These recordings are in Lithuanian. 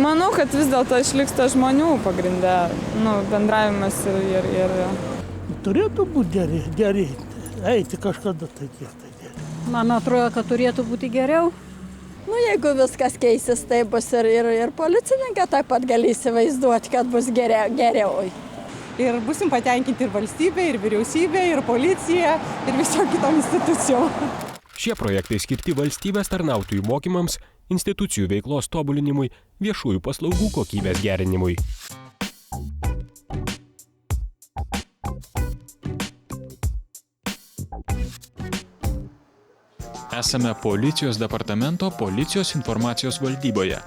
Manau, kad vis dėlto išliks ta žmonių pagrindė, bendravimas ir... Turėtų būti geri, eiti kažkada tai geri. Man atrodo, kad turėtų būti geriau. Jeigu viskas keisis, tai bus ir policininkai taip pat gali įsivaizduoti, kad bus geriau. Ir busim patenkinti ir valstybė, ir vyriausybė, ir policija, ir viso kitom institucijom. Šie projektai skirti valstybės tarnautojų mokymams, institucijų veiklos tobulinimui, viešųjų paslaugų kokybės gerinimui. Esame policijos departamento policijos informacijos valdyboje,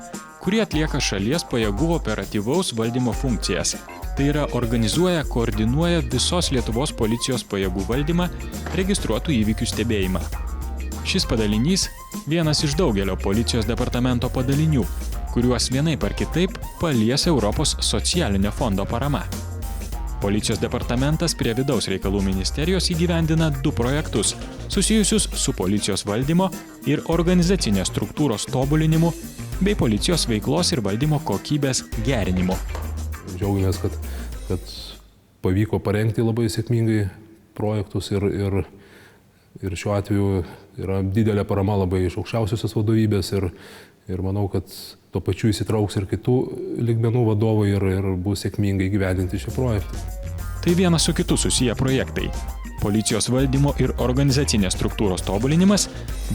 kuri atlieka šalies pajėgų operatyvaus valdymo funkcijas. Tai yra organizuoja, koordinuoja visos Lietuvos policijos pajėgų valdymą, registruotų įvykių stebėjimą. Šis padalinys vienas iš daugelio policijos departamento padalinių, kuriuos vienaip ar kitaip palies Europos socialinio fondo parama. Policijos departamentas prie Vidaus reikalų ministerijos įgyvendina 2 projektus, susijusius su policijos valdymo ir organizacinės struktūros tobulinimu bei policijos veiklos ir valdymo kokybės gerinimu. Džiaugiamės, kad pavyko parengti labai sėkmingai projektus ir šiuo atveju yra didelė parama labai iš aukščiausiosios vadovybės ir manau, kad tuo pačiu įsitrauks ir kitų lygmenų vadovai ir bus sėkmingai gyvendinti šį projektą. Tai vienas su kitu susiję projektai – policijos valdymo ir organizacinės struktūros tobulinimas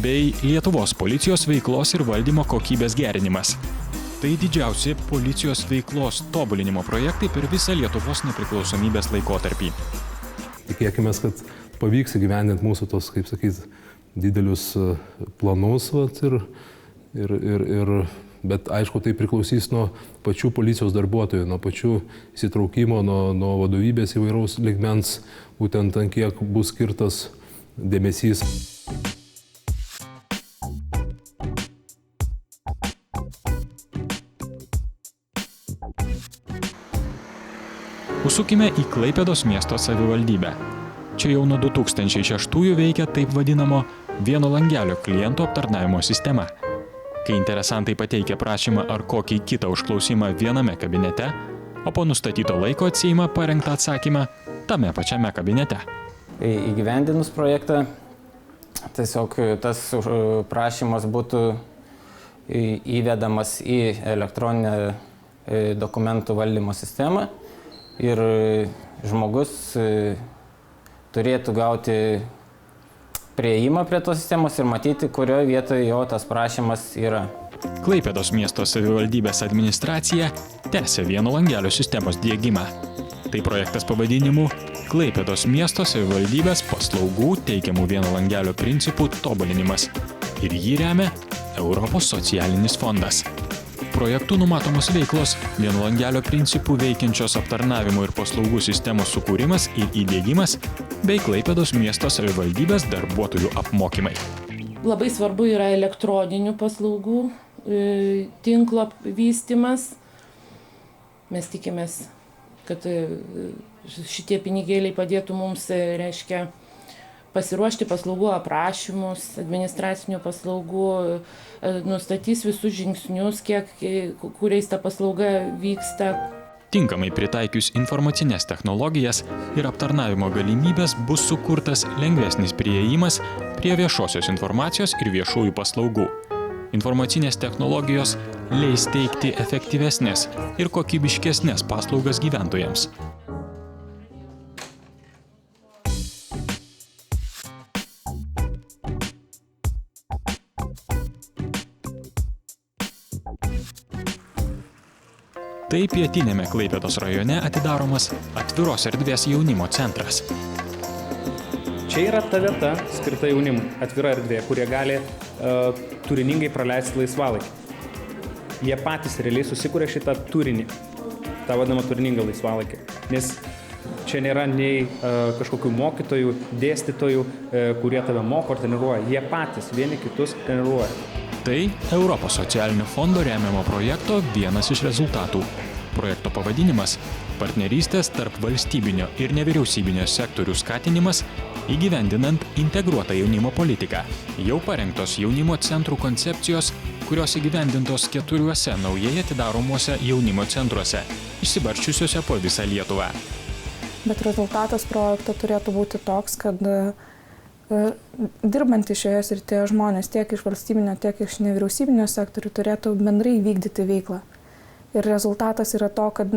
bei Lietuvos policijos veiklos ir valdymo kokybės gerinimas. Tai didžiausi policijos veiklos tobulinimo projektai per visą Lietuvos nepriklausomybės laikotarpį. Tikėkime, kad pavyks įgyvendinti mūsų tos, kaip sakyti, didelius planus, bet aišku, tai priklausys nuo pačių policijos darbuotojų, nuo pačių įsitraukimo, nuo vadovybės įvairaus lygmens, būtent ant kiek bus skirtas dėmesys. Užsukime į Klaipėdos miesto savivaldybę. Čia jau nuo 2006 veikia taip vadinamo vieno langelio klientų aptarnavimo sistema. Kai interesantai pateikia prašymą ar kokį kitą užklausimą viename kabinete, o po nustatyto laiko atsiima parengtą atsakymą tame pačiame kabinete. Įgyvendinus projektą, tiesiog tas prašymas būtų įvedamas į elektroninę dokumentų valdymo sistemą ir žmogus turėtų gauti prieimą prie tos sistemos ir matyti, kurioje vietoje jo tas prašymas yra. Klaipėdos miesto savivaldybės administracija tęsia vieno langelio sistemos diegimą. Tai projektas pavadinimu Klaipėdos miesto savivaldybės paslaugų teikiamų vieno langelio principų tobulinimas ir jį remia Europos socialinis fondas. Projektų numatomos veiklos vieno langelio principų veikiančios aptarnavimo ir paslaugų sistemos sukūrimas ir įdiegimas bei Klaipėdos miesto savivaldybės darbuotojų apmokymai. Labai svarbu yra elektroninių paslaugų tinklo vystymas. Mes tikimės, kad šitie pinigėliai padėtų mums, pasiruošti paslaugų aprašymus, administracinių paslaugų, nustatys visus žingsnius, kuriais ta paslauga vyksta. Tinkamai pritaikius informacinės technologijas ir aptarnavimo galimybės bus sukurtas lengvesnis priėjimas prie viešosios informacijos ir viešųjų paslaugų. Informacinės technologijos leis teikti efektyvesnės ir kokybiškesnės paslaugas gyventojams. Tai pietiniame Klaipėdos rajone atidaromas atviros erdvės jaunimo centras. Čia yra ta vieta skirta jaunimui, atvira erdvė, kurie gali turiningai praleisti laisvalaikį. Jie patys realiai susikuria šitą turinį, tą vadinamą turiningą laisvalaikį. Nes čia nėra nei kažkokių mokytojų, dėstytojų, kurie tave moko ar treniruoja. Jie patys vieni kitus treniruoja. Tai Europos socialinio fondo remiamo projekto vienas iš rezultatų. Projekto pavadinimas – partnerystės tarp valstybinio ir nevyriausybinio sektorių skatinimas įgyvendinant integruotą jaunimo politiką. Jau parengtos jaunimo centrų koncepcijos, kurios įgyvendintos 4 naujai atidaromuose jaunimo centruose, išsibarsčiusiuose po visą Lietuvą. Bet rezultatas projekto turėtų būti toks, kad dirbantys šioje srityje žmonės tiek iš valstybinio, tiek iš nevyriausybinio sektorių turėtų bendrai vykdyti veiklą. Ir rezultatas yra to, kad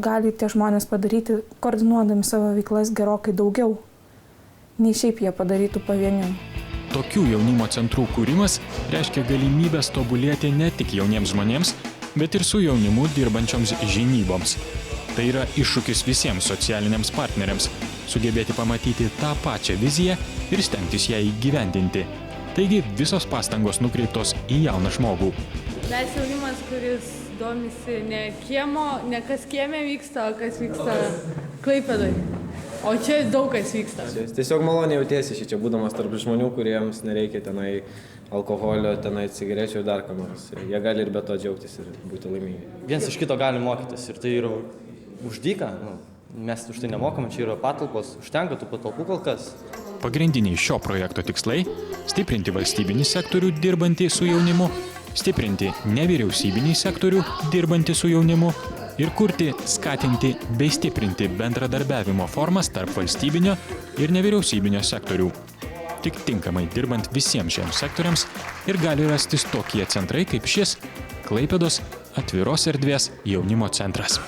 gali tie žmonės padaryti, koordinuodami savo veiklas gerokai daugiau, nei šiaip jie padarytų pavieniui. Tokių jaunimo centrų kūrimas reiškia galimybės tobulėti ne tik jauniems žmonėms, bet ir su jaunimu dirbančioms žinyboms. Tai yra iššūkis visiems socialiniams partneriams – sugebėti pamatyti tą pačią viziją ir stengtis ją įgyvendinti. Taigi visos pastangos nukreiptos į jauną žmogų. Mes jaunimas, kuris domisi ne kas kieme vyksta, o kas vyksta Klaipėdoj. O čia daug kas vyksta. Tiesiog maloniai jautiesi čia būdamas tarp žmonių, kuriems nereikia tenai alkoholio, tenai cigarečių ir dar ką nors. Jie gali ir be to džiaugtis ir būti laimingi. Viens iš kito gali mokytis ir tai yra uždyka. Mes už tai nemokam, čia yra patalpos, užtenka tų patalpų kol kas. Pagrindiniai šio projekto tikslai – stiprinti valstybinį sektorių dirbantį su jaunimu, stiprinti nevyriausybinį sektorių dirbantį su jaunimu ir kurti, skatinti bei stiprinti bendradarbiavimo formas tarp valstybinio ir nevyriausybinio sektorių. Tik tinkamai dirbant visiems šiems sektoriams ir gali rastis tokie centrai kaip šis Klaipėdos atviros erdvės jaunimo centras.